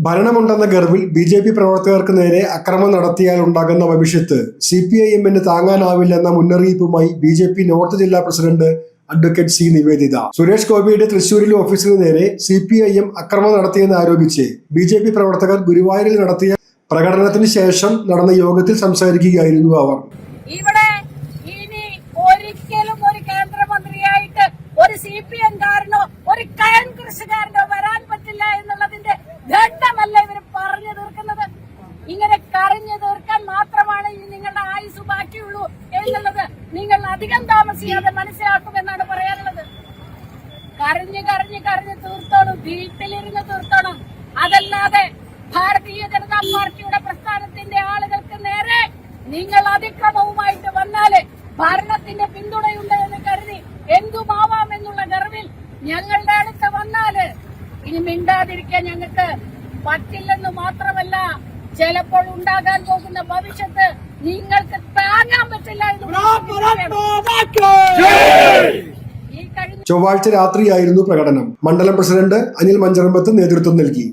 ഭരണമുണ്ടെന്ന ഗർവിൽ BJP. പ്രവർത്തകർക്ക് നേരെ അക്രമം നടത്തിയാൽ ഉണ്ടാകുന്ന ഭവിഷ്യത്ത് CPIM-ന് താങ്ങാനാവില്ലെന്ന മുന്നറിയിപ്പുമായി ബി.ജെ.പി. നോർത്ത് ജില്ലാ president advocate C. Niveditha. Suresh ഗോപിയുടെ തൃശൂരിലെ ഓഫീസിന് നേരെ CPIM അക്രമം നടത്തിയെന്ന് ആരോപിച്ച് ബി.ജെ.പി. പ്രവർത്തകർ ഗുരുവായൂരിൽ നടത്തിയ പ്രകടനത്തിന് ശേഷം നടന്ന യോഗത്തിൽ സംസാരിക്കുകയായിരുന്നു അവർ. ഇവിടെ ഇനി ഒരിക്കലും ഒരു കേന്ദ്രമന്ത്രിയായിട്ട് ഒരു CPM-കാരനോ ഒരു കോൺഗ്രസ്സുകാരനോ വരാൻ പറ്റില്ല എന്നുള്ളതിന്റെ ഘട്ടമല്ല ഇവർ പറഞ്ഞു തീർക്കുന്നത്. ഇങ്ങനെ കരഞ്ഞു തീർക്കാൻ മാത്രമാണ് ഇനി നിങ്ങളുടെ ആയുസ് ബാക്കിയുള്ളൂ എന്നുള്ളത് നിങ്ങൾ അധികം താമസിയാതെ മനസ്സിലാക്കുമെന്നാണ് പറയാനുള്ളത്. കരഞ്ഞു കരഞ്ഞു കരഞ്ഞു തീർത്തോണം, വീട്ടിലിരുന്ന് തീർത്തോണം. അതല്ലാതെ ഭാരതീയ ജനതാ പാർട്ടിയുടെ പ്രസ്ഥാനത്തിന്റെ ആളുകൾക്ക് നേരെ നിങ്ങൾ അതിക്രമവുമായിട്ട് വന്നാല് ഭരണത്തിന്റെ പിന്തുണയുണ്ട് എന്ന് കരുതി എന്തുമാവാമെന്നുള്ള ഗർവിൽ ഞങ്ങളുടെ അടുത്ത് വന്നാല് ഇനി മിണ്ടാതിരിക്കാൻ ഞങ്ങൾക്ക് പറ്റില്ലെന്ന് മാത്രമല്ല, ചിലപ്പോൾ ഉണ്ടാകാൻ പോകുന്ന ഭവിഷ്യത്ത് നിങ്ങൾക്ക് താങ്ങാൻ പറ്റില്ല എന്ന്. ചൊവ്വാഴ്ച രാത്രിയായിരുന്നു പ്രകടനം. മണ്ഡലം പ്രസിഡന്റ് അനിൽ മഞ്ചറമ്പത്ത് നേതൃത്വം നൽകി.